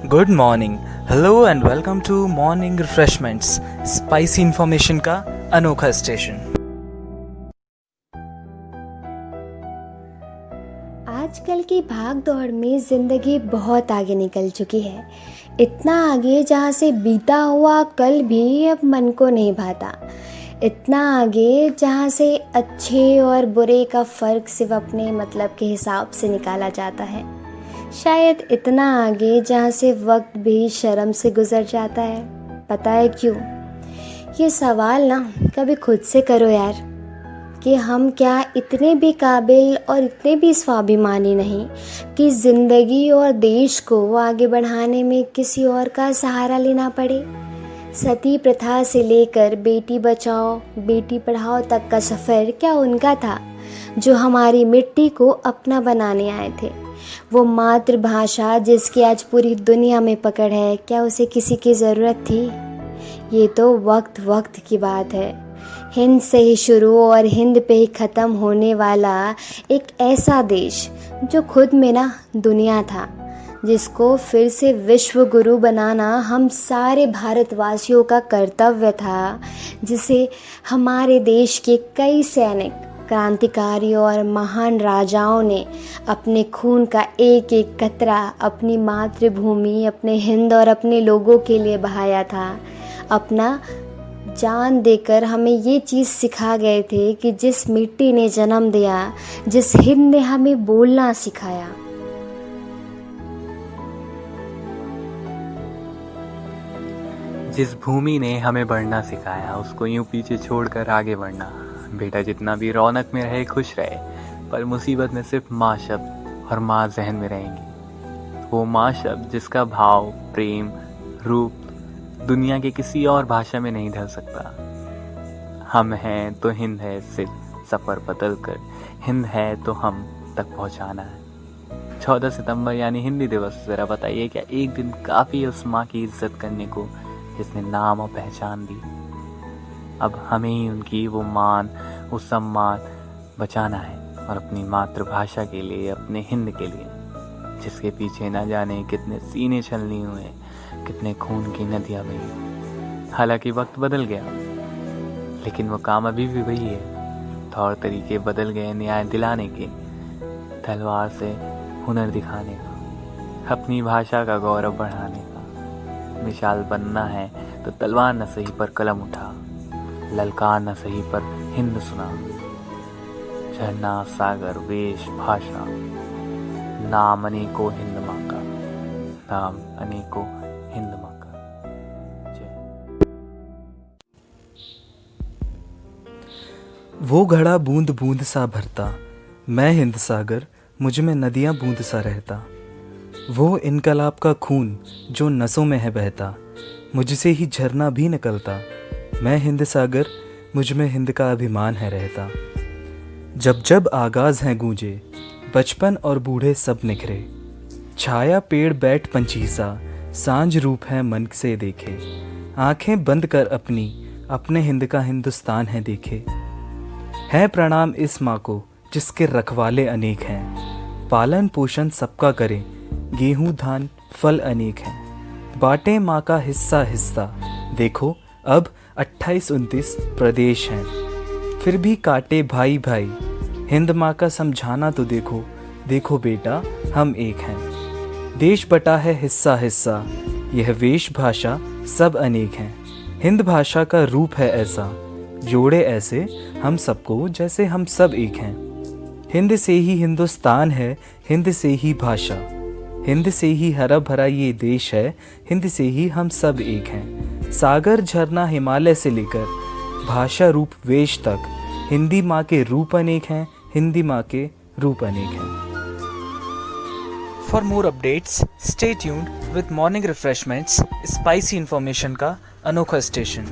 Good morning, hello and welcome to morning refreshments, spicy information का अनोखा station. आजकल की भाग दौड़ में ज़िंदगी बहुत आगे निकल चुकी है। इतना आगे जहाँ से बीता हुआ कल भी अब मन को नहीं भाता। इतना आगे जहाँ से अच्छे और बुरे का फ़र्क सिर्फ अपने मतलब के हिसाब से निकाला जाता है। शायद इतना आगे जहाँ से वक्त भी शर्म से गुजर जाता है। पता है क्यों? ये सवाल ना कभी खुद से करो यार, कि हम क्या इतने भी काबिल और इतने भी स्वाभिमानी नहीं कि ज़िंदगी और देश को आगे बढ़ाने में किसी और का सहारा लेना पड़े। सती प्रथा से लेकर बेटी बचाओ बेटी पढ़ाओ तक का सफ़र क्या उनका था जो हमारी मिट्टी को अपना बनाने आए थे? वो मातृभाषा जिसकी आज पूरी दुनिया में पकड़ है, क्या उसे किसी की ज़रूरत थी? ये तो वक्त की बात है। हिंद से ही शुरू और हिंद पे ही ख़त्म होने वाला एक ऐसा देश जो खुद में ना दुनिया था, जिसको फिर से विश्व गुरु बनाना हम सारे भारतवासियों का कर्तव्य था, जिसे हमारे देश के कई सैनिक, क्रांतिकारियों और महान राजाओं ने अपने खून का एक एक कतरा अपनी मातृभूमि, अपने हिंद और अपने लोगों के लिए बहाया था। अपना जान देकर हमें ये चीज़ सिखा गए थे कि जिस मिट्टी ने जन्म दिया, जिस हिंद ने हमें बोलना सिखाया। जिस भूमि ने हमें बढ़ना सिखाया, उसको यूं पीछे छोड़कर आगे बढ़ना। बेटा जितना भी रौनक में रहे खुश रहे, पर मुसीबत में सिर्फ माँ शब्द और माँ जहन में रहेंगी। वो माँ शब्द जिसका भाव, प्रेम, रूप दुनिया के किसी और भाषा में नहीं ढल सकता। हम हैं तो हिंद है, सिर्फ सफ़र बदल कर हिंद है तो हम तक पहुँचाना है। 14 सितंबर यानी हिंदी दिवस। ज़रा बताइए, क्या एक दिन काफ़ी है उस माँ की इज्जत करने को जिसने नाम और पहचान दी? अब हमें ही उनकी वो मान, वो सम्मान बचाना है, और अपनी मातृभाषा के लिए, अपने हिंद के लिए, जिसके पीछे न जाने कितने सीने छलनी हुए, कितने खून की नदियाँ बही। हालांकि वक्त बदल गया, लेकिन वो काम अभी भी वही है। तौर तरीके बदल गए, न्याय दिलाने के, तलवार से हुनर दिखाने का, अपनी भाषा का गौरव बढ़ाने का। मिसाल बनना है तो तलवार न सही पर कलम उठा, ललकार न सही पर हिंद सुना। झरना, सागर, वेश, भाषा, नाम अनेको हिंद माँ का, नाम अनेको हिंद माँ का। जय। वो घड़ा बूंद बूंद सा भरता, मैं हिंद सागर, मुझ में नदियाँ बूंद सा रहता। वो इनकलाब का खून जो नसों में है बहता, मुझसे ही झरना भी निकलता। मैं हिंद सागर, मुझ में हिंद का अभिमान है रहता। जब जब आगाज़ हैं गूंजे, बचपन और बूढ़े सब निखरे। छाया पेड़ बैठ पंछी सा, सांझ रूप है मन से देखे। आंखें बंद कर अपनी, अपने हिंद का हिंदुस्तान है देखे। है प्रणाम इस माँ को जिसके रखवाले अनेक हैं। पालन पोषण सबका करें, गेहूँ धान फल अनेक हैं। बाटें माँ का हिस्सा हिस्सा, देखो अब 28-29 प्रदेश हैं। फिर भी काटे भाई भाई, हिंद माँ का समझाना तो देखो, देखो बेटा हम एक हैं। देश बटा है हिस्सा हिस्सा, यह वेश भाषा सब अनेक हैं। हिंद भाषा का रूप है ऐसा, जोड़े ऐसे हम सबको जैसे हम सब एक हैं। हिंद से ही हिंदुस्तान है, हिंद से ही भाषा, हिंद से ही हरा भरा ये देश है, हिंद से ही हम सब एक हैं। सागर झरना हिमालय से लेकर भाषा रूप वेश तक, हिंदी माँ के रूप अनेक हैं, हिंदी माँ के रूप अनेक हैं। For more updates stay tuned with morning refreshments, spicy information का अनोखा स्टेशन।